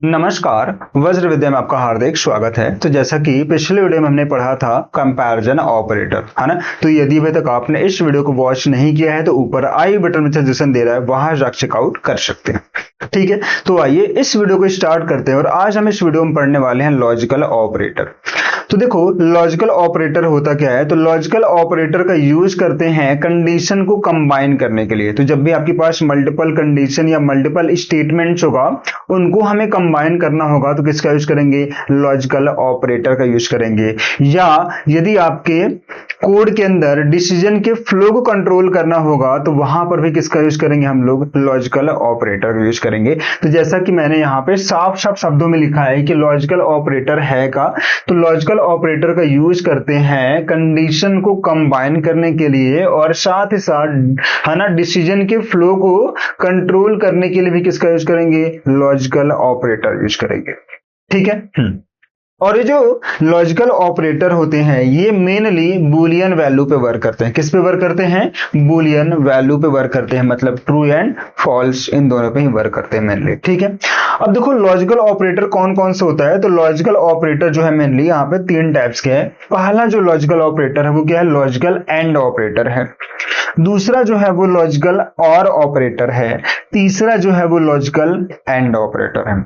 नमस्कार। वज्र विद्या में आपका हार्दिक स्वागत है। तो जैसा कि पिछले वीडियो में हमने पढ़ा था कंपैरिजन ऑपरेटर, है ना। तो यदि अभी तक आपने इस वीडियो को वॉच नहीं किया है तो ऊपर आई बटन में सजेशन दे रहा है, वहां जाकर चेकआउट कर सकते हैं। ठीक है, तो आइए इस वीडियो को स्टार्ट करते हैं और आज हम इस वीडियो में पढ़ने वाले हैं लॉजिकल ऑपरेटर। तो देखो, लॉजिकल ऑपरेटर होता क्या है। तो लॉजिकल ऑपरेटर का यूज करते हैं कंडीशन को कंबाइन करने के लिए। तो जब भी आपके पास मल्टीपल कंडीशन या मल्टीपल स्टेटमेंट्स होगा, उनको हमें कंबाइन करना होगा तो किसका यूज करेंगे? लॉजिकल ऑपरेटर का यूज करेंगे। या यदि आपके कोड के अंदर डिसीजन के फ्लो को कंट्रोल करना होगा तो वहां पर भी किसका यूज करेंगे? हम लोग लॉजिकल ऑपरेटर का यूज करेंगे। तो जैसा कि मैंने यहाँ पे साफ साफ शब्दों में लिखा है कि लॉजिकल ऑपरेटर है का, तो लॉजिकल ऑपरेटर का यूज करते हैं कंडीशन को कंबाइन करने के लिए और साथ ही साथ, है ना, डिसीजन के फ्लो को कंट्रोल करने के लिए भी किसका यूज करेंगे? लॉजिकल ऑपरेटर यूज करेंगे। ठीक है। और ये जो लॉजिकल ऑपरेटर होते हैं ये मेनली बूलियन वैल्यू पे वर्क करते हैं। किस पे वर्क करते हैं? बूलियन वैल्यू पे वर्क करते हैं, मतलब ट्रू एंड फॉल्स, इन दोनों पे ही वर्क करते हैं मेनली। ठीक है। अब देखो लॉजिकल ऑपरेटर कौन कौन से होता है। तो लॉजिकल ऑपरेटर जो है मेनली यहाँ पे तीन टाइप्स के हैं। पहला जो लॉजिकल ऑपरेटर है वो क्या है? लॉजिकल एंड ऑपरेटर है। दूसरा जो है वो लॉजिकल और ऑपरेटर है। तीसरा जो है वो लॉजिकल एंड ऑपरेटर है।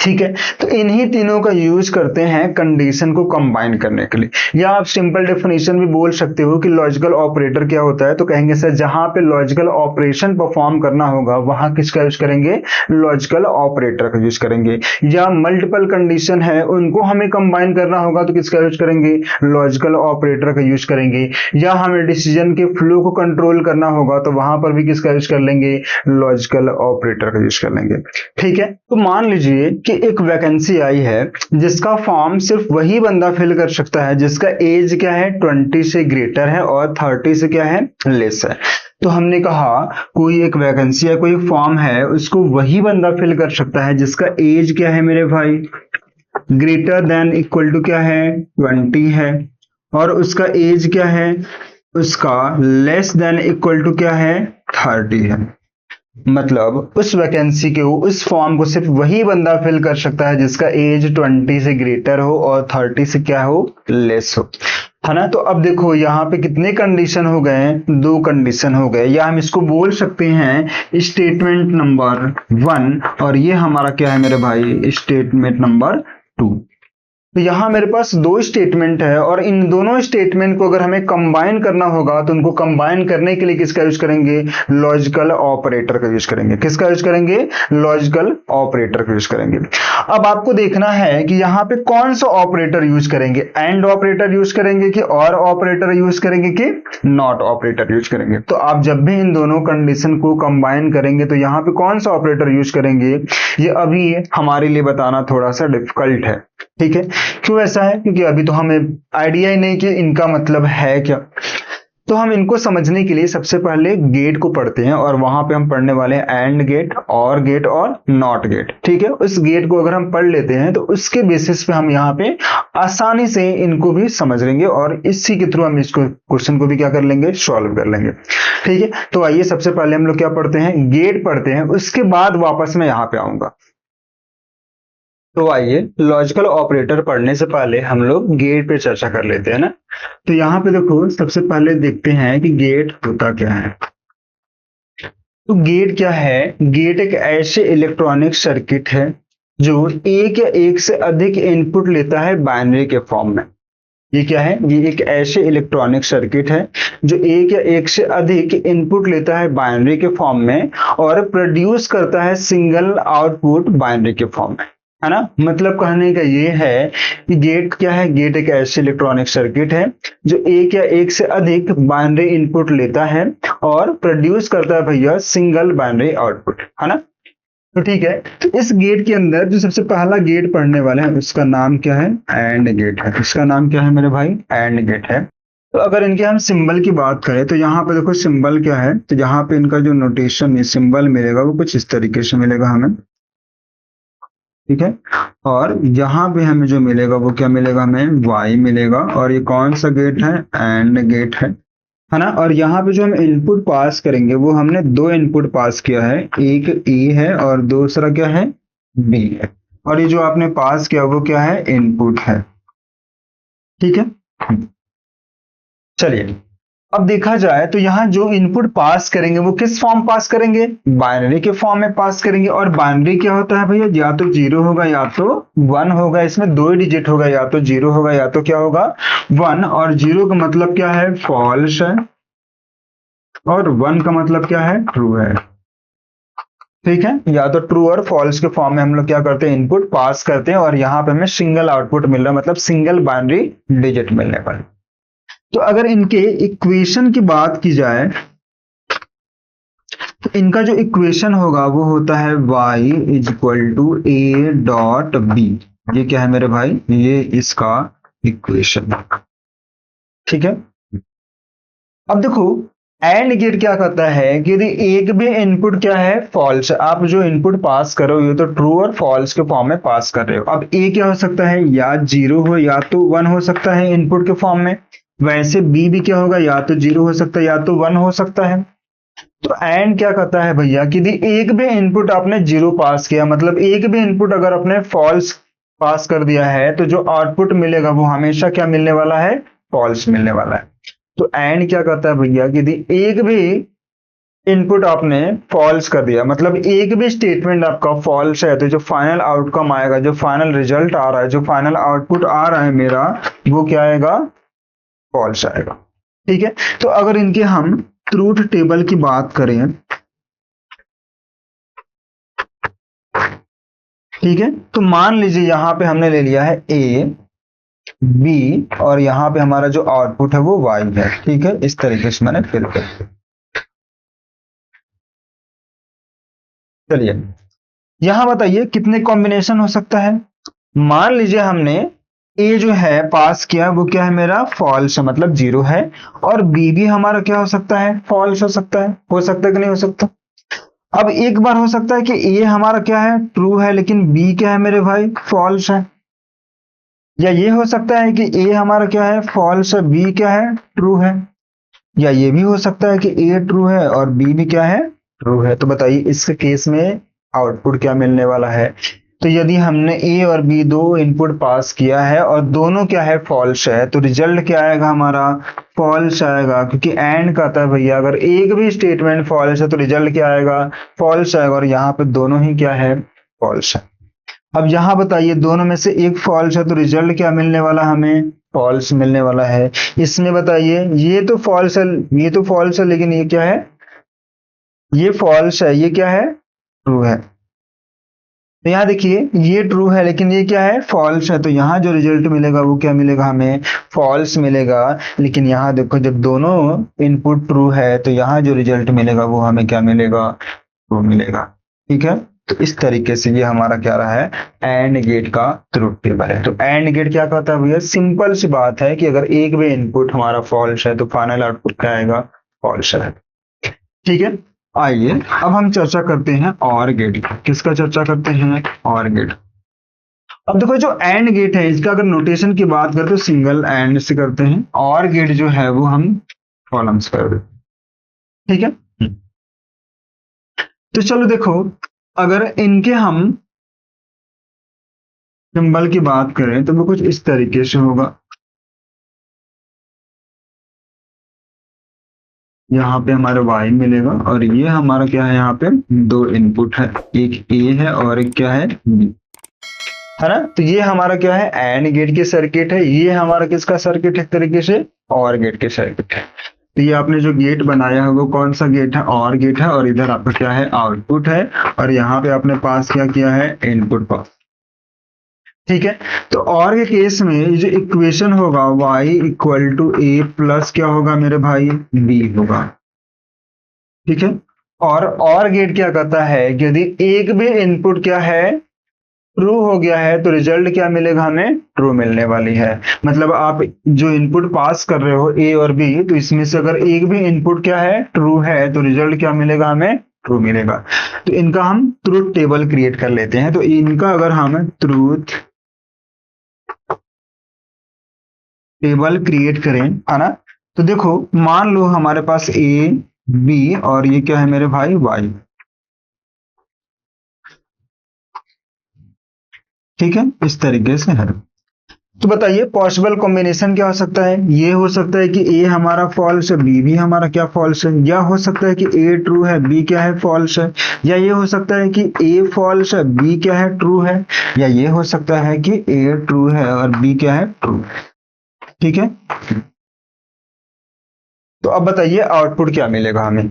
ठीक है। तो इन्हीं तीनों का यूज करते हैं कंडीशन को कंबाइन करने के लिए। या आप सिंपल डेफिनेशन भी बोल सकते हो कि लॉजिकल ऑपरेटर क्या होता है। तो कहेंगे सर जहां पे लॉजिकल ऑपरेशन परफॉर्म करना होगा वहां किसका यूज करेंगे? लॉजिकल ऑपरेटर का यूज करेंगे। या मल्टीपल कंडीशन है उनको हमें कंबाइन करना होगा तो किसका यूज करेंगे? लॉजिकल ऑपरेटर का यूज करेंगे। या हमें डिसीजन के फ्लो को कंट्रोल करना होगा तो वहां पर भी किसका यूज कर लेंगे? लॉजिकल ऑपरेटर का यूज कर लेंगे। ठीक है। तो मान लीजिए कि एक वैकेंसी आई है जिसका फॉर्म सिर्फ वही बंदा फिल कर सकता है जिसका एज क्या है? 20 से ग्रेटर है और 30 से क्या है? लेस है। तो हमने कहा कोई एक वैकेंसी या कोई फॉर्म है उसको वही बंदा फिल कर सकता है जिसका एज क्या है मेरे भाई? ग्रेटर देन इक्वल टू क्या है? 20 है। और उसका एज क्या है? उसका लेस देन इक्वल टू क्या है? 30 है। मतलब उस वैकेंसी के उस फॉर्म को सिर्फ वही बंदा फिल कर सकता है जिसका एज 20 से ग्रेटर हो और 30 से क्या हो? लेस हो, है ना। तो अब देखो यहाँ पे कितने कंडीशन हो गए? दो कंडीशन हो गए। या हम इसको बोल सकते हैं स्टेटमेंट नंबर 1 और ये हमारा क्या है मेरे भाई? Statement number 2। तो यहां मेरे पास दो स्टेटमेंट है और इन दोनों स्टेटमेंट को अगर हमें कंबाइन करना होगा तो उनको कंबाइन करने के लिए किसका यूज करेंगे? लॉजिकल ऑपरेटर का यूज करेंगे। किसका यूज करेंगे? लॉजिकल ऑपरेटर का यूज करेंगे। अब आपको देखना है कि यहाँ पे कौन सा ऑपरेटर यूज करेंगे? एंड ऑपरेटर यूज करेंगे कि और ऑपरेटर यूज करेंगे कि नॉट ऑपरेटर यूज करेंगे? तो आप जब भी इन दोनों कंडीशन को कंबाइन करेंगे तो यहाँ पे कौन सा ऑपरेटर यूज करेंगे ये अभी हमारे लिए बताना थोड़ा सा डिफिकल्ट है। ठीक है। क्यों ऐसा है? क्योंकि अभी तो हमें आइडिया ही नहीं कि इनका मतलब है क्या। तो हम इनको समझने के लिए सबसे पहले गेट को पढ़ते हैं और वहां पे हम पढ़ने वाले हैं एंड गेट, और गेट और नॉट गेट। ठीक है। उस गेट को अगर हम पढ़ लेते हैं तो उसके बेसिस पे हम यहाँ पे आसानी से इनको भी समझ लेंगे और इसी के थ्रू हम इसको क्वेश्चन को भी क्या कर लेंगे? सॉल्व कर लेंगे। ठीक है। तो आइए सबसे पहले हम लोग क्या पढ़ते हैं? गेट पढ़ते हैं, उसके बाद वापस मैं यहाँ पे आऊंगा। तो आइए लॉजिकल ऑपरेटर पढ़ने से पहले हम लोग गेट पे चर्चा कर लेते हैं ना। तो यहाँ पे देखो सबसे पहले देखते हैं कि गेट होता क्या है। तो गेट क्या है? गेट एक ऐसे इलेक्ट्रॉनिक सर्किट है जो एक या एक से अधिक इनपुट लेता है बाइनरी के फॉर्म में। ये क्या है? ये एक ऐसे इलेक्ट्रॉनिक सर्किट है जो एक या एक से अधिक इनपुट लेता है बाइनरी के फॉर्म में और प्रोड्यूस करता है सिंगल आउटपुट बाइनरी के फॉर्म में, है ना। मतलब कहने का ये है कि गेट क्या है? गेट एक ऐसे इलेक्ट्रॉनिक सर्किट है जो एक या एक से अधिक बाइनरी इनपुट लेता है और प्रोड्यूस करता है भैया सिंगल बाइनरी आउटपुट, है ना। तो ठीक है। तो इस गेट के अंदर जो सबसे पहला गेट पढ़ने वाले हैं उसका नाम क्या है? एंड गेट है। इसका नाम क्या है मेरे भाई? एंड गेट है। तो अगर इनके हम सिंबल की बात करें तो यहाँ पे देखो सिंबल क्या है। तो यहाँ पे इनका जो नोटेशन है, सिंबल मिलेगा वो कुछ इस तरीके से मिलेगा हमें। ठीक है। और यहाँ पे हमें जो मिलेगा वो क्या मिलेगा? हमें y मिलेगा। और ये कौन सा गेट है? एंड गेट है ना। और यहाँ पे जो हम इनपुट पास करेंगे वो हमने दो इनपुट पास किया है, एक e है और दूसरा क्या है? बी है, और ये जो आपने पास किया वो क्या है, इनपुट है। ठीक है, चलिए अब देखा जाए तो यहाँ जो इनपुट पास करेंगे वो किस फॉर्म पास करेंगे, बाइनरी के फॉर्म में पास करेंगे। और बाइनरी क्या होता है भैया, या तो जीरो होगा या तो वन होगा, इसमें दो ही डिजिट होगा, या तो जीरो होगा या तो क्या होगा, वन। और जीरो का मतलब क्या है, फॉल्स है, और वन का मतलब क्या है, ट्रू है। ठीक है, या तो ट्रू और फॉल्स के फॉर्म में हम लोग क्या करते हैं, इनपुट पास करते हैं, और यहाँ पे हमें सिंगल आउटपुट मिल रहा है, मतलब सिंगल बाइनरी डिजिट मिलने पर। तो अगर इनके इक्वेशन की बात की जाए तो इनका जो इक्वेशन होगा वो होता है y is equal to A dot B. ये क्या है मेरे भाई, ये इसका इक्वेशन। ठीक है, अब देखो एंड गेट क्या करता है कि यदि एक भी इनपुट क्या है, फॉल्स, आप जो इनपुट पास कर रहे हो ये तो ट्रू और फॉल्स के फॉर्म में पास कर रहे हो। अब ए क्या हो सकता है, या जीरो हो या तो वन हो सकता है इनपुट के फॉर्म में। वैसे बी भी क्या होगा, या तो जीरो हो सकता है या तो वन हो सकता है। तो एंड क्या करता है भैया कि यदि एक भी इनपुट आपने जीरो पास किया, मतलब एक भी इनपुट अगर आपने फॉल्स पास कर दिया है, तो जो आउटपुट मिलेगा वो हमेशा क्या मिलने वाला है, फॉल्स मिलने वाला है। तो एंड क्या करता है भैया कि यदि एक भी इनपुट आपने फॉल्स कर दिया, मतलब एक भी स्टेटमेंट आपका फॉल्स है, तो जो फाइनल आउटकम आएगा, जो फाइनल रिजल्ट आ रहा है, जो फाइनल आउटपुट आ रहा है मेरा, वो क्या आएगा, फॉल्स आएगा। ठीक है, तो अगर इनके हम ट्रूथ टेबल की बात करें, ठीक है, तो मान लीजिए यहां पे हमने ले लिया है ए बी, और यहां पे हमारा जो आउटपुट है वो वाई है। ठीक है, इस तरीके से मैंने फिल कर दिया। चलिए यहां बताइए कितने कॉम्बिनेशन हो सकता है। मान लीजिए हमने ए जो है पास किया, वो क्या है मेरा, फॉल्स है, मतलब जीरो है। और बी भी हमारा क्या हो सकता है, फॉल्स हो सकता है कि नहीं हो सकता। अब एक बार हो सकता है कि ए हमारा क्या है, ट्रू है, लेकिन बी क्या है मेरे भाई, फॉल्स है। या ये हो सकता है कि ए हमारा क्या है, फॉल्स है, बी क्या है, ट्रू है। या ये भी हो सकता है कि ए ट्रू है और बी भी क्या है, ट्रू है। तो बताइए इस केस में आउटपुट क्या मिलने वाला है। तो यदि हमने ए और बी दो इनपुट पास किया है और दोनों क्या है, फॉल्स है, तो रिजल्ट क्या आएगा हमारा, फॉल्स आएगा। क्योंकि एंड का था भैया, अगर एक भी स्टेटमेंट फॉल्स है तो रिजल्ट क्या आएगा, फॉल्स आएगा। और यहाँ पे दोनों ही क्या है, फॉल्स है। अब यहाँ बताइए दोनों में से एक फॉल्स है तो रिजल्ट क्या मिलने वाला हमें, फॉल्स मिलने वाला है। इसमें बताइए ये तो फॉल्स है, ये तो फॉल्स है, लेकिन ये क्या है, ये फॉल्स है, ये क्या है, ट्रू है। तो यहाँ देखिए ये ट्रू है लेकिन ये क्या है, फॉल्स है। तो यहाँ जो रिजल्ट मिलेगा वो क्या मिलेगा हमें, फॉल्स मिलेगा। लेकिन यहाँ देखो जब दोनों इनपुट ट्रू है तो यहाँ जो रिजल्ट मिलेगा वो हमें क्या मिलेगा, ट्रू मिलेगा। ठीक है, तो इस तरीके से ये हमारा क्या रहा है, एंड गेट का ट्रुथ टेबल है। तो एंड गेट क्या कहता है भैया, सिंपल सी बात है कि अगर एक भी इनपुट हमारा फॉल्स है तो फाइनल आउटपुट क्या आएगा, फॉल्स है। ठीक है, आइए अब हम चर्चा करते हैं और गेट की। किसका चर्चा करते हैं, और गेट। अब देखो जो एंड गेट है इसका अगर नोटेशन की बात करें तो सिंगल एंड से करते हैं, और गेट जो है वो हम कॉलम्स कर देते हैं। ठीक है, तो चलो देखो अगर इनके हम सिंबल की बात करें तो वो कुछ इस तरीके से होगा। यहाँ पे हमारा y मिलेगा, और ये हमारा क्या है, यहाँ पे दो इनपुट है, एक a है और एक क्या है, b है ना। तो ये हमारा क्या है, एंड गेट की सर्किट है। ये हमारा किसका सर्किट है, एक तरीके से और गेट के सर्किट है। तो ये आपने जो गेट बनाया है वो कौन सा गेट है, और गेट है। और इधर आपका क्या है, आउटपुट है। और यहाँ पे आपने पास क्या किया है, इनपुट पास। ठीक है, तो और के केस में ये जो इक्वेशन होगा y equal to A plus क्या होगा मेरे भाई, b होगा। ठीक है, और गेट क्या कहता है कि यदि एक भी इनपुट क्या है, ट्रू हो गया है, तो रिजल्ट क्या मिलेगा हमें, ट्रू मिलने वाली है। मतलब आप जो इनपुट पास कर रहे हो ए और बी, तो इसमें से अगर एक भी इनपुट क्या है, ट्रू है, तो रिजल्ट क्या मिलेगा हमें, ट्रू मिलेगा। तो इनका हम ट्रूथ टेबल क्रिएट कर लेते हैं। तो इनका अगर हम ट्रूथ टेबल क्रिएट करें, है ना, तो देखो मान लो हमारे पास ए बी और ये क्या है मेरे भाई, वाई। ठीक है, इस तरीके से है। तो बताइए पॉसिबल कॉम्बिनेशन क्या हो सकता है। ये हो सकता है कि ए हमारा फॉल्स है, बी भी हमारा क्या फॉल्स है, या हो सकता है कि ए ट्रू है, बी क्या है फॉल्स है, या ये हो सकता है कि ए फॉल्स है, बी क्या है ट्रू है, या ये हो सकता है कि ए ट्रू है और बी क्या है ट्रू। ठीक है, तो अब बताइए आउटपुट क्या मिलेगा हमें।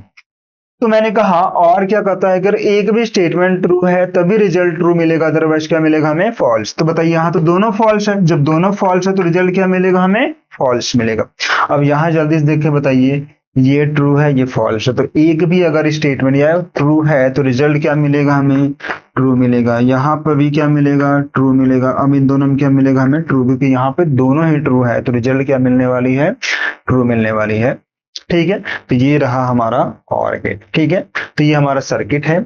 तो मैंने कहा और क्या कहता है, अगर एक भी स्टेटमेंट ट्रू है तभी रिजल्ट ट्रू मिलेगा, अदरवाइज क्या मिलेगा हमें फॉल्स। तो बताइए यहाँ तो दोनों फॉल्स है, जब दोनों फॉल्स है तो रिजल्ट क्या मिलेगा हमें फॉल्स मिलेगा। अब यहाँ जल्दी से देखें, बताइए ये ट्रू है ये फॉल्स है, तो एक भी अगर स्टेटमेंट या ट्रू है तो रिजल्ट क्या मिलेगा हमें ट्रू मिलेगा। यहाँ पर भी क्या मिलेगा ट्रू मिलेगा। अब इन दोनों में क्या मिलेगा हमें ट्रू, क्योंकि यहाँ पे दोनों ही ट्रू है तो रिजल्ट क्या मिलने वाली है ट्रू मिलने वाली है। ठीक है, तो ये रहा हमारा और गेट। ठीक है, तो ये हमारा सर्किट है,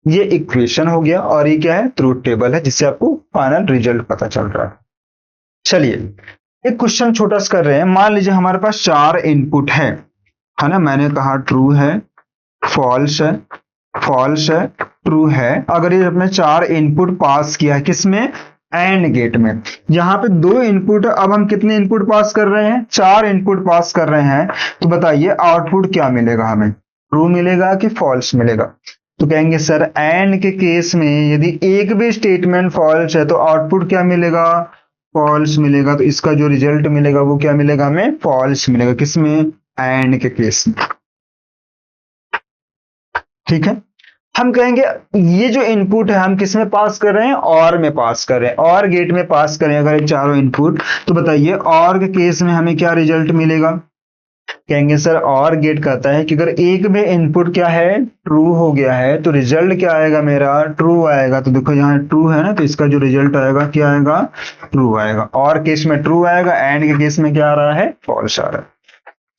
ये इक्वेशन हो गया और ये क्या है ट्रूथ टेबल है, जिससे आपको फाइनल रिजल्ट पता चल रहा है। चलिए एक क्वेश्चन छोटा सा कर रहे हैं। मान लीजिए हमारे पास 4 इनपुट है ना। मैंने कहा ट्रू है, फॉल्स है, फॉल्स है, ट्रू है। अगर ये अपने 4 इनपुट पास किया है किसमें एंड गेट में। यहाँ पे 2 इनपुट है, अब हम कितने इनपुट पास कर रहे हैं 4 इनपुट पास कर रहे हैं। तो बताइए आउटपुट क्या मिलेगा हमें, ट्रू मिलेगा कि फॉल्स मिलेगा। तो कहेंगे सर एंड के केस में यदि एक भी स्टेटमेंट फॉल्स है तो आउटपुट क्या मिलेगा फॉल्स मिलेगा। तो इसका जो रिजल्ट मिलेगा वो क्या मिलेगा हमें फॉल्स मिलेगा, किसमें एंड के केस में। ठीक है, हम कहेंगे ये जो इनपुट है हम किस में पास कर रहे हैं और में पास कर रहे हैं, और गेट में पास करें अगर ये चारों इनपुट। तो बताइए और के केस में हमें क्या रिजल्ट मिलेगा। कहेंगे सर और गेट कहता है कि अगर एक में इनपुट क्या है ट्रू हो गया है तो रिजल्ट क्या आएगा मेरा ट्रू आएगा। तो देखो यहाँ ट्रू है ना, तो इसका जो रिजल्ट आएगा क्या आएगा ट्रू आएगा। और केस में ट्रू आएगा, एंड के केस में क्या आ रहा है फॉल्स आ रहा है।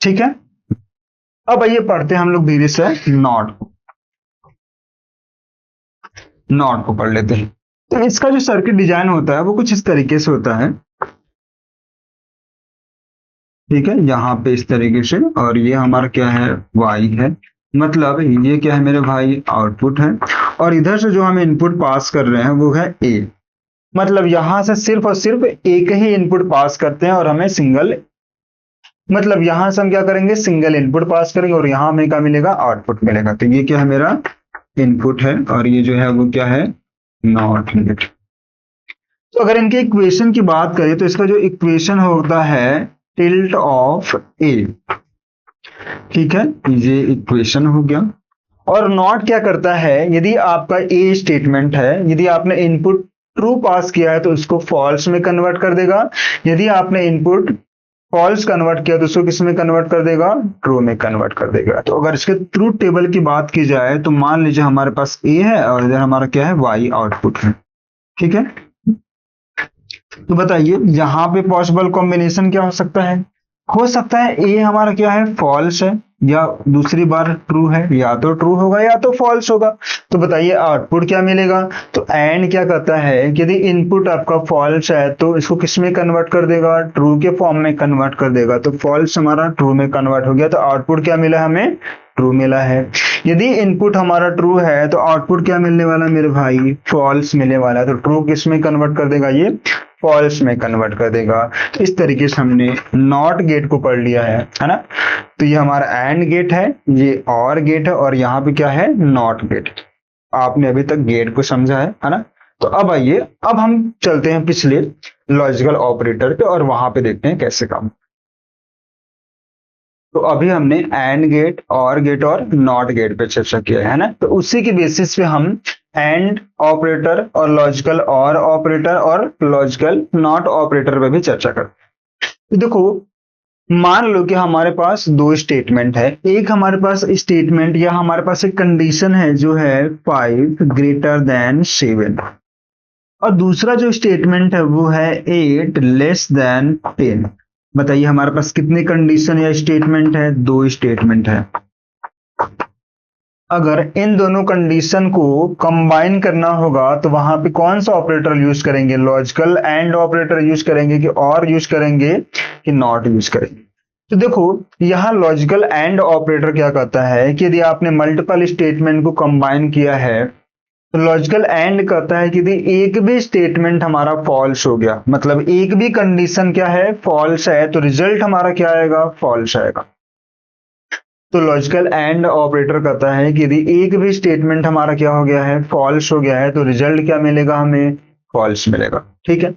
ठीक है, अब आइए पढ़ते हैं हम लोग धीरे से नॉट को पढ़ लेते हैं। तो इसका जो सर्किट डिजाइन होता है वो कुछ इस तरीके से होता है। ठीक है, यहाँ पे इस तरीके से, और ये हमारा क्या है y है, मतलब ये क्या है मेरे भाई आउटपुट है, और इधर से जो हम इनपुट पास कर रहे हैं वो है a। मतलब यहां से सिर्फ और सिर्फ एक ही इनपुट पास करते हैं और हमें सिंगल, मतलब यहां से हम क्या करेंगे सिंगल इनपुट पास करेंगे और यहां हमें क्या मिलेगा आउटपुट मिलेगा। तो ये क्या है मेरा इनपुट है और ये जो है वो क्या है नॉट गेट। तो अगर इनके इक्वेशन की बात करें तो इसका जो इक्वेशन होता है टिल्ट ऑफ ए। ठीक है, ये इक्वेशन हो गया। और नॉट क्या करता है, यदि आपका ए स्टेटमेंट है, यदि आपने इनपुट ट्रू पास किया है तो उसको फॉल्स में कन्वर्ट कर देगा, यदि आपने इनपुट फॉल्स कन्वर्ट किया तो उसको किस में कन्वर्ट कर देगा ट्रू में कन्वर्ट कर देगा। तो अगर इसके ट्रूथ टेबल की बात की जाए तो मान लीजिए हमारे पास ए है और इधर हमारा क्या है वाई आउटपुट है। ठीक है, तो बताइए यहाँ पे पॉसिबल कॉम्बिनेशन क्या हो सकता है ए हमारा क्या है फॉल्स है या दूसरी बार ट्रू है, या तो ट्रू होगा या तो फॉल्स होगा। तो बताइए आउटपुट क्या मिलेगा। तो एंड क्या कहता है कि यदि इनपुट आपका फॉल्स है तो इसको किस में कन्वर्ट कर देगा ट्रू के फॉर्म में कन्वर्ट कर देगा। तो फॉल्स हमारा ट्रू में कन्वर्ट हो गया, तो आउटपुट क्या मिला हमें ट्रू मिला है। यदि इनपुट हमारा ट्रू है तो आउटपुट क्या मिलने वाला मेरे भाई फॉल्स मिलने वाला है। तो ट्रू किस में कन्वर्ट कर देगा ये फॉल्स में कन्वर्ट कर देगा। तो इस तरीके से हमने नॉट गेट को पढ़ लिया है ना। तो ये हमारा एंड गेट है, ये और गेट है, और यहाँ पे क्या है नॉट गेट। आपने अभी तक गेट को समझा है ना। तो अब आइए अब हम चलते हैं पिछले लॉजिकल ऑपरेटर पे और वहां पे देखते हैं कैसे काम। तो अभी हमने एंड गेट और नॉट गेट पे चर्चा किया है ना। तो उसी के बेसिस पे हम एंड ऑपरेटर और लॉजिकल और ऑपरेटर और लॉजिकल नॉट ऑपरेटर पे भी चर्चा करते हैं। तो देखो मान लो कि हमारे पास 2 स्टेटमेंट है। एक हमारे पास स्टेटमेंट या हमारे पास एक कंडीशन है जो है 5 ग्रेटर देन 7, और दूसरा जो स्टेटमेंट है वो है 8 लेस देन 10। बताइए हमारे पास कितने कंडीशन या स्टेटमेंट है 2 स्टेटमेंट है। अगर इन दोनों कंडीशन को कंबाइन करना होगा तो वहां पे कौन सा ऑपरेटर यूज करेंगे, लॉजिकल एंड ऑपरेटर यूज करेंगे कि और यूज करेंगे कि नॉट यूज करेंगे। तो देखो यहाँ लॉजिकल एंड ऑपरेटर क्या कहता है कि यदि आपने मल्टीपल स्टेटमेंट को कंबाइन किया है तो लॉजिकल एंड कहता है कि यदि एक भी स्टेटमेंट हमारा फॉल्स हो गया, मतलब एक भी कंडीशन क्या है, फॉल्स है, तो रिजल्ट हमारा क्या आएगा, फॉल्स आएगा। तो लॉजिकल एंड ऑपरेटर कहता है कि यदि एक भी स्टेटमेंट हमारा क्या हो गया है, फॉल्स हो गया है, तो रिजल्ट क्या मिलेगा, हमें फॉल्स मिलेगा। ठीक है।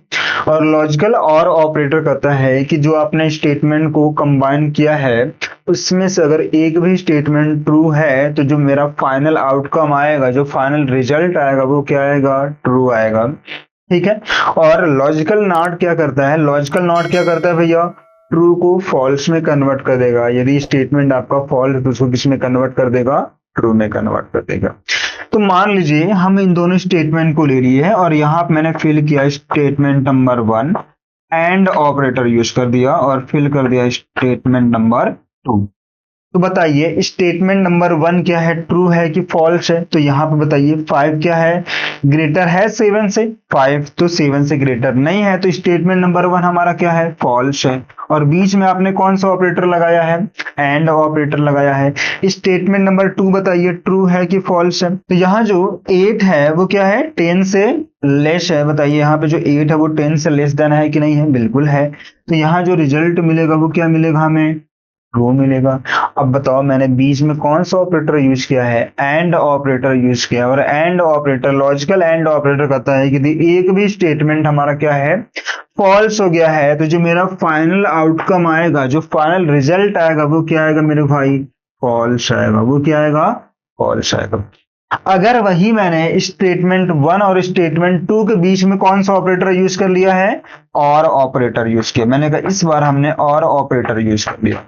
और लॉजिकल और ऑपरेटर कहता है कि जो आपने स्टेटमेंट को कंबाइन किया है उसमें से अगर एक भी स्टेटमेंट ट्रू है तो जो मेरा फाइनल आउटकम आएगा, जो फाइनल रिजल्ट आएगा वो क्या आएगा, ट्रू आएगा। ठीक है। और लॉजिकल नॉट क्या करता है, लॉजिकल नॉट क्या करता है भैया, ट्रू को फॉल्स में कन्वर्ट कर देगा। यदि स्टेटमेंट आपका फॉल्स है तो उसको किस में कन्वर्ट कर देगा, ट्रू में कन्वर्ट कर देगा। तो मान लीजिए हम इन दोनों स्टेटमेंट को ले लिए है और यहाँ पे मैंने फिल किया statement number 1, and operator use कर दिया और फिल कर दिया स्टेटमेंट नंबर 2। तो बताइए स्टेटमेंट नंबर 1 क्या है, ट्रू है कि फॉल्स है। तो यहाँ पे बताइए 5 क्या है, ग्रेटर है 7 से, 5 तो 7 से ग्रेटर नहीं है, तो स्टेटमेंट नंबर 1 हमारा क्या है, फॉल्स है। और बीच में आपने कौन सा ऑपरेटर लगाया है, एंड ऑपरेटर लगाया है। स्टेटमेंट नंबर 2 बताइए ट्रू है कि फॉल्स है। तो यहाँ जो 8 है वो क्या है, 10 से लेस है। बताइए यहाँ पे जो 8 है वो 10 से लेस देन है कि नहीं है, बिल्कुल है। तो यहाँ जो रिजल्ट मिलेगा वो क्या मिलेगा, हमें ट्रू मिलेगा। अब बताओ मैंने बीच में कौन सा ऑपरेटर यूज किया है, एंड ऑपरेटर यूज किया। और and operator, logical and operator कहता है कि एक भी स्टेटमेंट हमारा क्या है, फॉल्स हो गया है, तो जो मेरा फाइनल आउटकम आएगा, जो फाइनल रिजल्ट आएगा वो क्या आएगा मेरे भाई, फॉल्स आएगा। वो क्या आएगा, फॉल्स आएगा। अगर वही मैंने स्टेटमेंट 1 और स्टेटमेंट 2 के बीच में कौन सा ऑपरेटर यूज कर लिया है, और ऑपरेटर यूज किया। मैंने कहा इस बार हमने और ऑपरेटर यूज कर लिया,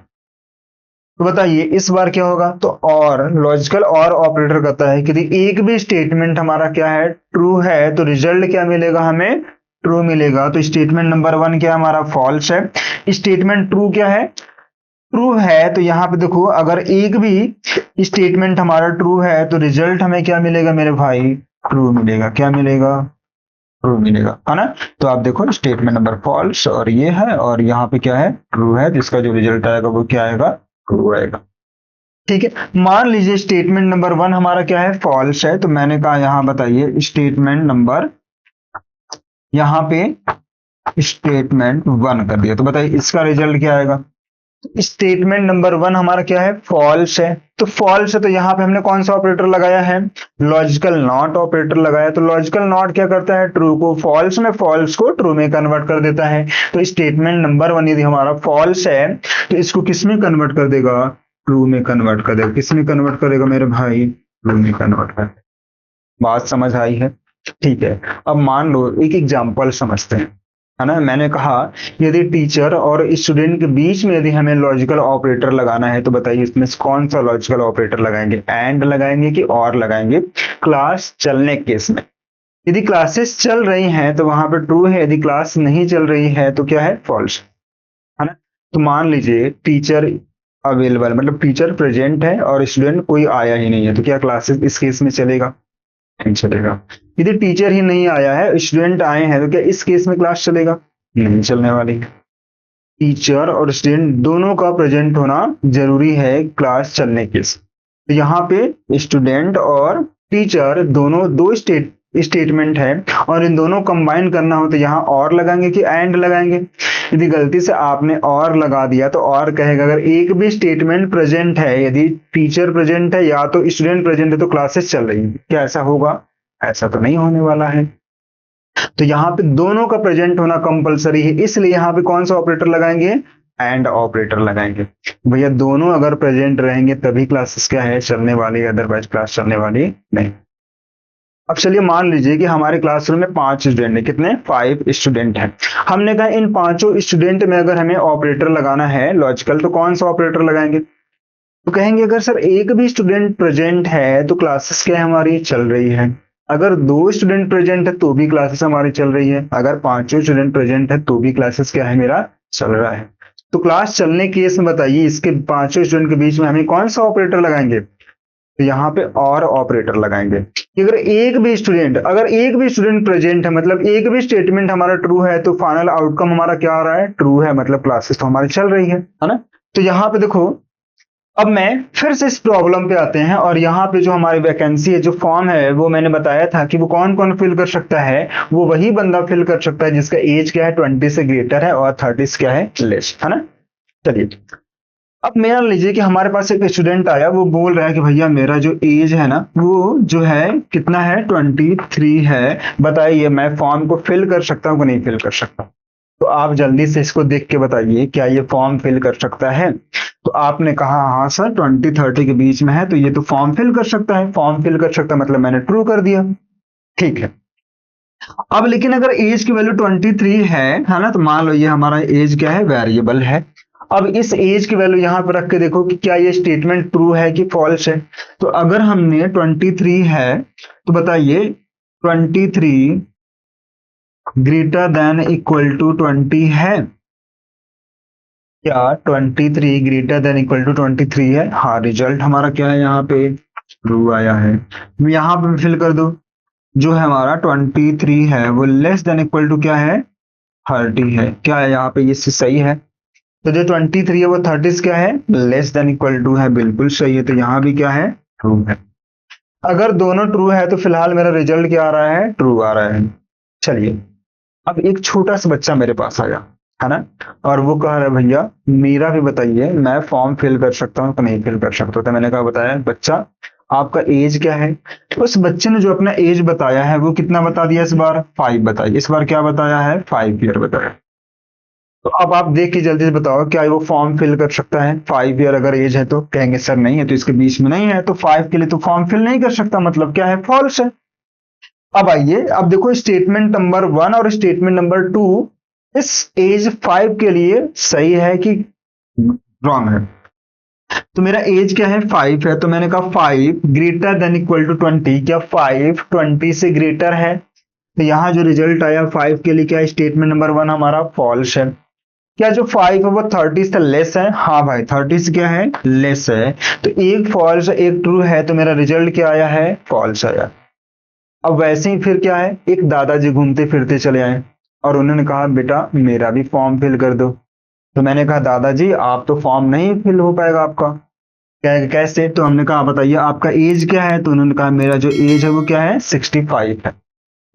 तो बताइए इस बार क्या होगा। तो और लॉजिकल और ऑपरेटर कहता है कि एक भी स्टेटमेंट हमारा क्या है, ट्रू है, तो रिजल्ट क्या मिलेगा, हमें ट्रू मिलेगा। तो स्टेटमेंट नंबर 1 क्या हमारा, फॉल्स है। स्टेटमेंट ट्रू क्या है, ट्रू है। तो यहाँ पे देखो अगर एक भी स्टेटमेंट हमारा ट्रू है तो रिजल्ट हमें क्या मिलेगा मेरे भाई, ट्रू मिलेगा। क्या मिलेगा, ट्रू मिलेगा, है ना। तो आप देखो स्टेटमेंट नंबर फॉल्स और ये है, और यहाँ पे क्या है, ट्रू है, जिसका जो रिजल्ट आएगा वो क्या आएगा, ट्रू आएगा। ठीक है। मान लीजिए स्टेटमेंट नंबर 1 हमारा क्या है, फॉल्स है। तो मैंने कहा यहाँ बताइए स्टेटमेंट नंबर, यहाँ पे स्टेटमेंट 1 कर दिया, तो बताइए इसका रिजल्ट क्या आएगा। स्टेटमेंट नंबर 1 हमारा क्या है, फॉल्स है। तो फॉल्स है तो यहाँ पे हमने कौन सा ऑपरेटर लगाया है, लॉजिकल नॉट ऑपरेटर लगाया। तो लॉजिकल नॉट क्या करता है, ट्रू को फॉल्स में, फॉल्स को ट्रू में कन्वर्ट कर देता है। तो स्टेटमेंट नंबर 1 यदि हमारा फॉल्स है तो इसको किस में कन्वर्ट कर देगा, ट्रू में कन्वर्ट कर देगा। किस में कन्वर्ट करेगा मेरे भाई, ट्रू में कन्वर्ट कर। बात समझ आई है। ठीक है। अब मान लो एक एग्जांपल समझते हैं, है ना। मैंने कहा यदि टीचर और स्टूडेंट के बीच में यदि हमें लॉजिकल ऑपरेटर लगाना है तो बताइए इसमें कौन सा लॉजिकल ऑपरेटर लगाएंगे, एंड लगाएंगे कि और लगाएंगे। क्लास चलने केस में, यदि क्लासेस चल रही हैं तो वहां पर ट्रू है, यदि क्लास नहीं चल रही है तो क्या है, फॉल्स, है ना। तो मान लीजिए टीचर अवेलेबल, मतलब टीचर प्रेजेंट है और स्टूडेंट कोई आया ही नहीं है, तो क्या क्लासेस इस केस में चलेगा, नहीं चलेगा। यदि टीचर ही नहीं आया है, स्टूडेंट आए हैं, तो क्या इस केस में क्लास चलेगा, नहीं चलने वाली है। टीचर और स्टूडेंट दोनों का प्रेजेंट होना जरूरी है क्लास चलने के लिए। तो यहाँ पे स्टूडेंट और टीचर दोनों दो स्टेटमेंट है और इन दोनों कंबाइन करना हो तो यहाँ और लगाएंगे कि एंड लगाएंगे। यदि गलती से आपने और लगा दिया तो और कहेगा अगर एक भी स्टेटमेंट प्रेजेंट है, यदि टीचर प्रेजेंट है या तो स्टूडेंट प्रेजेंट है तो क्लासेस चल रही है। क्या ऐसा होगा, ऐसा तो नहीं होने वाला है। तो यहाँ पे दोनों का प्रेजेंट होना कंपलसरी है, इसलिए यहाँ पे कौन सा ऑपरेटर लगाएंगे, एंड ऑपरेटर लगाएंगे। भैया दोनों अगर प्रेजेंट रहेंगे तभी क्लासेस क्या है, चलने वाली, अदरवाइज क्लास चलने वाली नहीं। अब चलिए मान लीजिए कि हमारे क्लासरूम में 5 स्टूडेंट है, कितने, 5 स्टूडेंट हैं। हमने कहा इन पांचों स्टूडेंट में अगर हमें ऑपरेटर लगाना है लॉजिकल, तो कौन सा ऑपरेटर लगाएंगे। तो कहेंगे अगर सर एक भी स्टूडेंट प्रेजेंट है तो क्लासेस क्या हमारी चल रही है। अगर 2 स्टूडेंट प्रेजेंट है तो भी क्लासेस हमारी चल रही है। अगर 5 स्टूडेंट प्रेजेंट है तो भी क्लासेस क्या है, मेरा चल रहा है। तो क्लास चलने के केस में बताइए इसके 5 स्टूडेंट के बीच में हमें कौन सा ऑपरेटर लगाएंगे। तो यहाँ पे और ऑपरेटर लगाएंगे कि अगर एक भी स्टूडेंट प्रेजेंट है, मतलब एक भी स्टेटमेंट हमारा ट्रू है, तो फाइनल आउटकम हमारा क्या आ रहा है, ट्रू है, मतलब क्लासेस तो हमारी चल रही है ना। तो यहाँ पे देखो अब मैं फिर से इस प्रॉब्लम पे आते हैं और यहाँ पे जो हमारी वैकेंसी है, जो फॉर्म है, वो मैंने बताया था कि वो कौन कौन फिल कर सकता है। वो वही बंदा फिल कर सकता है जिसका एज क्या है 20 से ग्रेटर है और 30 क्या है लेस, है ना। चलिए, अब मेरा लीजिए कि हमारे पास एक स्टूडेंट आया, वो बोल रहा है कि भैया मेरा जो एज है ना वो जो है कितना है 23 है, बताइए मैं फॉर्म को फिल कर सकता हूँ कि नहीं फिल कर सकता। तो आप जल्दी से इसको देख के बताइए क्या ये फॉर्म फिल कर सकता है। तो आपने कहा हाँ सर 20-30 के बीच में है तो ये तो फॉर्म फिल कर सकता है। फॉर्म फिल कर सकता है मतलब मैंने ट्रू कर दिया, ठीक है। अब लेकिन अगर एज की वैल्यू 23 है ना, तो मान लो ये हमारा एज क्या है वेरिएबल है। अब इस एज की वैल्यू यहां पर रख के देखो कि क्या ये स्टेटमेंट ट्रू है कि फॉल्स है। तो अगर हमने 23 है तो बताइए 23 ग्रेटर देन इक्वल टू 20 है क्या? 23 ग्रेटर देन इक्वल टू 23 है। हाँ, रिजल्ट हमारा क्या है यहाँ पे ट्रू आया है। यहाँ पे फिल कर दो, जो है हमारा 23 है वो लेस देन इक्वल टू क्या है 30 है। क्या है यहाँ पे, ये सही है। तो जो 23 है वो 30 क्या है लेस देन इक्वल टू है, बिल्कुल सही है। तो यहाँ भी क्या है ट्रू है। अगर दोनों ट्रू है तो फिलहाल मेरा रिजल्ट क्या आ रहा है ट्रू आ रहा है। चलिए, अब एक छोटा सा बच्चा मेरे पास आया है ना, और वो कह रहा है भैया मेरा भी बताइए मैं फॉर्म फिल कर सकता हूँ कि नहीं फिल कर सकता। तो मैंने कहा बताया बच्चा आपका एज क्या है। तो उस बच्चे ने जो अपना एज बताया है वो कितना बता दिया इस बार 5 बताइए। इस बार क्या बताया है 5 ईयर बताया। तो अब आप देख के जल्दी से बताओ क्या वो फॉर्म फिल कर सकता है। 5 ईयर अगर एज है तो कहेंगे सर नहीं है, तो इसके बीच में नहीं है तो 5 के लिए तो फॉर्म फिल नहीं कर सकता, मतलब क्या है फॉल्स है। अब आइए, अब देखो स्टेटमेंट नंबर 1 और स्टेटमेंट नंबर 2 इस एज 5 के लिए सही है कि रॉन्ग है। तो मेरा एज क्या है 5 है, तो मैंने कहा 5 ग्रेटर देन इक्वल टू 20, क्या 5 20 से ग्रेटर है। तो यहाँ जो रिजल्ट आया 5 के लिए क्या स्टेटमेंट नंबर 1 हमारा फॉल्स है। क्या जो 5 है वो 30 से लेस है। हाँ भाई 30 से क्या है लेस है। तो एक फॉल्स एक ट्रू है, तो मेरा रिजल्ट क्या आया है फॉल्स आया। अब वैसे ही फिर क्या है, एक दादाजी घूमते फिरते चले आए और उन्होंने कहा बेटा मेरा भी फॉर्म फिल कर दो। तो मैंने कहा दादाजी आप तो फॉर्म नहीं फिल हो पाएगा आपका। कैसे? तो हमने कहा बताइए आपका एज क्या है। तो उन्होंने कहा मेरा जो एज है वो क्या है 65 है।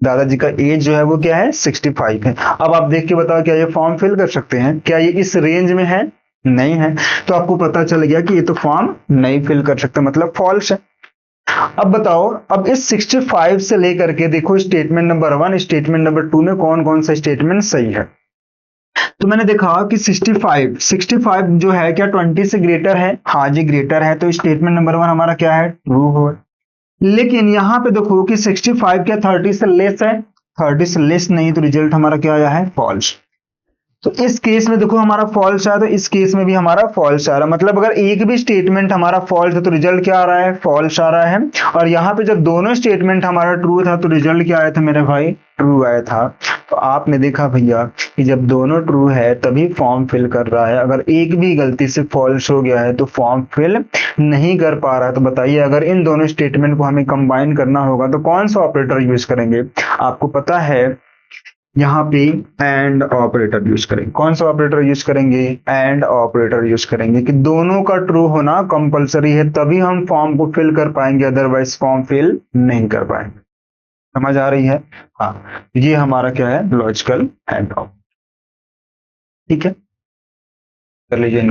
दादाजी का एज जो है वो क्या है 65 है। अब आप देख के बताओ क्या ये फॉर्म फिल कर सकते हैं? क्या ये इस रेंज में है? नहीं है। तो आपको पता चल गया कि ये तो फॉर्म नहीं फिल कर सकता, मतलब फॉल्स है। अब बताओ, अब इस 65 से लेकर के देखो स्टेटमेंट नंबर 1 स्टेटमेंट नंबर 2 में कौन कौन सा स्टेटमेंट सही है। तो मैंने देखा कि 65 जो है क्या 20 से ग्रेटर है। हाँ जी ग्रेटर है, तो स्टेटमेंट नंबर 1 हमारा क्या है ट्रू हो। लेकिन यहाँ पे देखो कि 65 क्या 30 से लेस है। 30 से लेस नहीं, तो रिजल्ट हमारा क्या आया है फॉल्स। तो इस केस में देखो हमारा फॉल्स आया, तो इस केस में भी हमारा फॉल्स आ रहा है। मतलब अगर एक भी स्टेटमेंट हमारा फॉल्स है तो रिजल्ट क्या आ रहा है फॉल्स आ रहा है। और यहाँ पे जब दोनों स्टेटमेंट हमारा ट्रू था तो रिजल्ट क्या आया था मेरे भाई ट्रू आया था। तो आपने देखा भैया कि जब दोनों ट्रू है तभी फॉर्म फिल कर रहा है, अगर एक भी गलती से फॉल्स हो गया है तो फॉर्म फिल नहीं कर पा रहा है। तो बताइए अगर इन दोनों स्टेटमेंट को हमें कंबाइन करना होगा तो कौन सा ऑपरेटर यूज करेंगे। आपको पता है यहाँ पे एंड ऑपरेटर यूज करेंगे। कौन सा ऑपरेटर यूज करेंगे एंड ऑपरेटर यूज करेंगे, कि दोनों का ट्रू होना कंपलसरी है तभी हम फॉर्म को फिल कर पाएंगे, अदरवाइज फॉर्म फिल नहीं कर पाएंगे। समझ आ रही है? हाँ, ये हमारा क्या है लॉजिकल एंड ऑफ। ठीक है, कर लीजिए।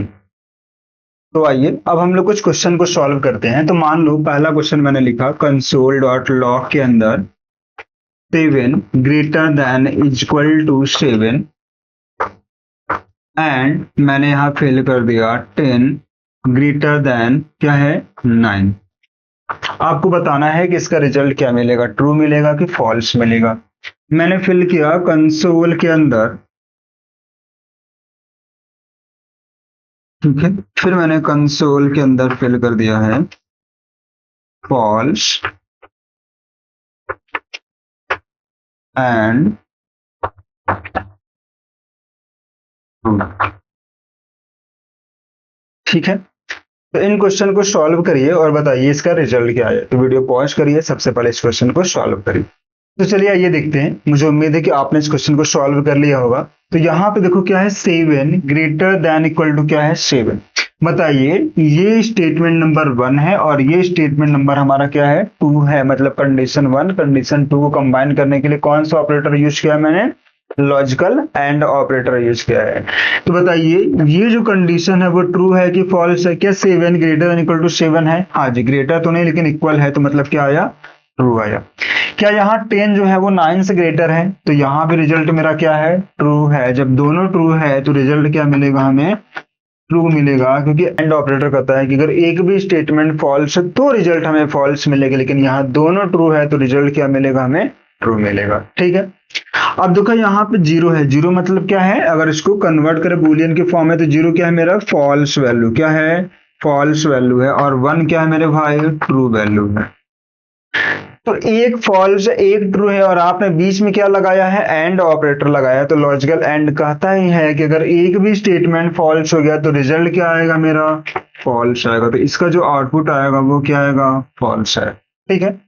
तो आइए अब हम लोग कुछ क्वेश्चन को सॉल्व करते हैं। तो मान लो पहला क्वेश्चन मैंने लिखा कंसोल डॉट लॉग के अंदर 7 greater than equal to 7 and मैंने यहां फिल कर दिया 10 ग्रेटर देन क्या है 9। आपको बताना है कि इसका रिजल्ट क्या मिलेगा, ट्रू मिलेगा कि फॉल्स मिलेगा। मैंने फिल किया कंसोल के अंदर, ठीक है। फिर मैंने कंसोल के अंदर फिल कर दिया है फॉल्स एंड ट्रू। ठीक है, तो इन क्वेश्चन को सॉल्व करिए और बताइए इसका रिजल्ट क्या है। तो वीडियो पॉज करिए, सबसे पहले इस क्वेश्चन को सॉल्व करिए। तो चलिए आइए देखते हैं। मुझे उम्मीद है कि आपने इस क्वेश्चन को सॉल्व कर लिया होगा। तो यहाँ पे देखो क्या है 7 ग्रेटर देन इक्वल टू क्या है 7। बताइए, ये स्टेटमेंट नंबर 1 है और ये स्टेटमेंट नंबर हमारा क्या है, 2 है। मतलब कंडीशन 1 कंडीशन 2 को कंबाइन करने के लिए कौन सा ऑपरेटर यूज किया है मैंने, लॉजिकल एंड ऑपरेटर यूज किया है। तो बताइए, ये जो कंडीशन है वो ट्रू है कि फॉल्स है? क्या 7 ग्रेटर देन इक्वल टू 7 है? हाँ जी, ग्रेटर तो नहीं लेकिन इक्वल है, तो मतलब क्या आया, ट्रू आया। क्या यहाँ 10 जो है वो 9 से ग्रेटर है? तो यहाँ पे रिजल्ट मेरा क्या है, ट्रू है। जब दोनों ट्रू है तो रिजल्ट क्या मिलेगा हमें, ट्रू मिलेगा, क्योंकि एंड ऑपरेटर कहता है कि अगर एक भी स्टेटमेंट फॉल्स है तो रिजल्ट हमें फॉल्स मिलेगा, लेकिन यहाँ दोनों ट्रू है तो रिजल्ट क्या मिलेगा हमें, ट्रू मिलेगा। ठीक है, अब देखो यहाँ पे जीरो है, जीरो मतलब क्या है, अगर इसको कन्वर्ट करें बूलियन के फॉर्म में तो जीरो क्या है मेरा, फॉल्स वैल्यू। क्या है, फॉल्स वैल्यू है। और 1 क्या है मेरे भाई, ट्रू वैल्यू है। तो एक फॉल्स एक ट्रू है और आपने बीच में क्या लगाया है, एंड ऑपरेटर लगाया। तो लॉजिकल एंड कहता ही है कि अगर एक भी स्टेटमेंट फॉल्स हो गया तो रिजल्ट क्या आएगा मेरा, फॉल्स आएगा। तो इसका जो आउटपुट आएगा वो क्या आएगा, फॉल्स है। ठीक है,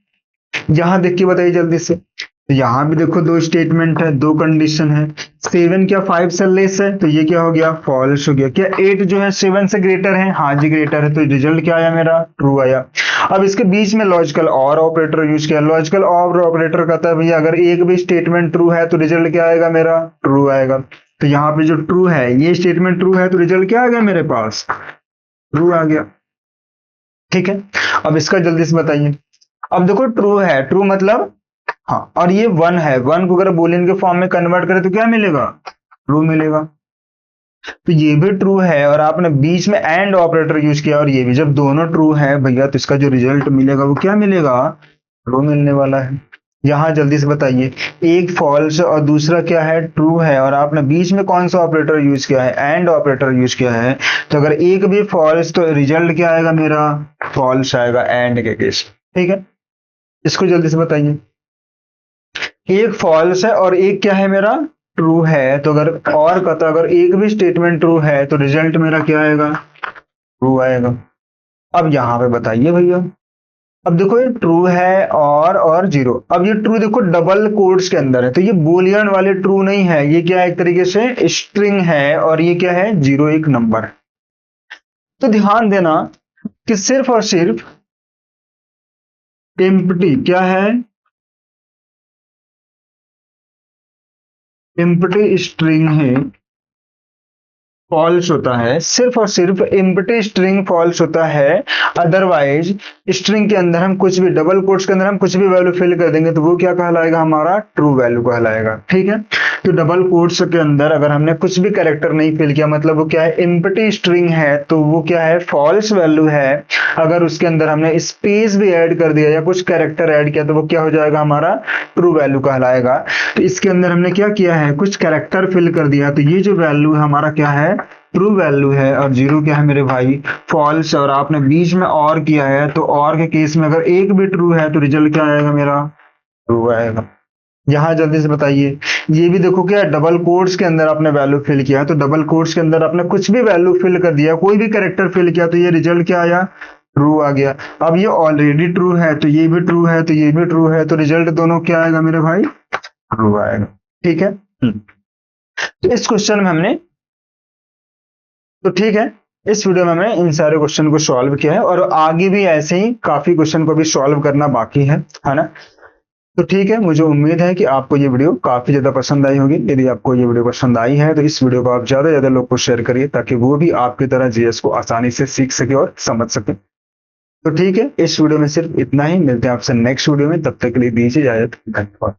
यहां देख के बताइए जल्दी से। तो यहाँ भी देखो दो स्टेटमेंट है, दो कंडीशन है। 7 क्या 5 से लेस है, तो ये क्या हो गया, फॉल्स हो गया। क्या 8 जो है 7 से ग्रेटर है, हाँ जी ग्रेटर है, तो रिजल्ट क्या आया मेरा, ट्रू आया। अब इसके बीच में लॉजिकल और ऑपरेटर यूज किया। लॉजिकल और ऑपरेटर कहता है भैया अगर एक भी स्टेटमेंट ट्रू है तो रिजल्ट क्या आएगा मेरा, ट्रू आएगा। तो यहाँ पे जो ट्रू है, ये स्टेटमेंट ट्रू है तो रिजल्ट क्या आ गया मेरे पास, ट्रू आ गया। ठीक है, अब इसका जल्दी से बताइए। अब देखो ट्रू है, ट्रू मतलब हाँ, और ये 1 है, 1 को अगर बूलियन के फॉर्म में कन्वर्ट करें तो क्या मिलेगा, ट्रू मिलेगा। तो ये भी ट्रू है और आपने बीच में एंड ऑपरेटर यूज किया और ये भी, जब दोनों ट्रू है भैया तो इसका जो रिजल्ट मिलेगा वो क्या मिलेगा, ट्रू मिलने वाला है। यहां जल्दी से बताइए, एक फॉल्स और दूसरा क्या है, ट्रू है, और आपने बीच में कौन सा ऑपरेटर यूज किया है, एंड ऑपरेटर यूज किया है। तो अगर एक भी फॉल्स तो रिजल्ट क्या आएगा मेरा, फॉल्स आएगा एंड के केस। ठीक है, इसको जल्दी से बताइए। एक फॉल्स है और एक क्या है मेरा, ट्रू है। तो अगर और कहता अगर एक भी स्टेटमेंट ट्रू है तो रिजल्ट मेरा क्या आएगा, ट्रू आएगा। अब यहां पे बताइए भैया, अब देखो ये ट्रू है और जीरो। अब ये ट्रू देखो डबल कोट्स के अंदर है, तो ये बूलियन वाले ट्रू नहीं है, ये क्या है, एक तरीके से स्ट्रिंग है, और ये क्या है, जीरो एक नंबर है। तो ध्यान देना कि सिर्फ और सिर्फ एम्प्टी क्या है, एम्प्टी स्ट्रिंग है, फॉल्स होता है। सिर्फ और सिर्फ एम्प्टी स्ट्रिंग फॉल्स होता है। अदरवाइज स्ट्रिंग के अंदर हम कुछ भी, डबल कोट्स के अंदर हम कुछ भी वैल्यू फिल कर देंगे तो वो क्या कहलाएगा, हमारा ट्रू वैल्यू कहलाएगा। ठीक है, तो डबल कोट्स के अंदर अगर हमने कुछ भी कैरेक्टर नहीं फिल किया, मतलब वो क्या है, एम्प्टी स्ट्रिंग है, तो वो क्या है, फॉल्स वैल्यू है। अगर उसके अंदर हमने स्पेस भी ऐड कर दिया या कुछ कैरेक्टर ऐड किया तो वो क्या हो जाएगा, हमारा ट्रू वैल्यू कहलाएगा। तो इसके अंदर हमने क्या किया है, कुछ कैरेक्टर फिल कर दिया, तो ये जो वैल्यू है हमारा क्या है, ट्रू वैल्यू है। और जीरो क्या है मेरे भाई, फॉल्स। और आपने बीच में और किया है, तो और के केस में अगर एक भी ट्रू है तो रिजल्ट क्या आएगा मेरा, ट्रू आएगा। यहां जल्दी से बताइए, ये भी देखो क्या डबल कोट्स के अंदर आपने वैल्यू फिल किया, तो डबल कोट्स के अंदर आपने कुछ भी वैल्यू फिल कर दिया, कोई भी कैरेक्टर फिल किया, तो ये रिजल्ट क्या आया, ट्रू आ गया। अब ये ऑलरेडी ट्रू है तो ये भी ट्रू है, तो ये भी ट्रू है, तो रिजल्ट दोनों क्या आएगा मेरे भाई, ट्रू आएगा। ठीक है, तो इस क्वेश्चन में हमने, तो ठीक है, इस वीडियो में हमने इन सारे क्वेश्चन को सॉल्व किया है और आगे भी ऐसे ही काफी क्वेश्चन को भी सॉल्व करना बाकी है ना। तो ठीक है, मुझे उम्मीद है कि आपको ये वीडियो काफी ज्यादा पसंद आई होगी। यदि आपको ये वीडियो पसंद आई है तो इस वीडियो को आप ज्यादा से ज्यादा लोग को शेयर करिए, ताकि वो भी आपकी तरह जीएस को आसानी से सीख सके और समझ सके। तो ठीक है, इस वीडियो में सिर्फ इतना ही, मिलते हैं आपसे नेक्स्ट वीडियो में, तब तक के लिए दीजिए इजाजत, धन्यवाद।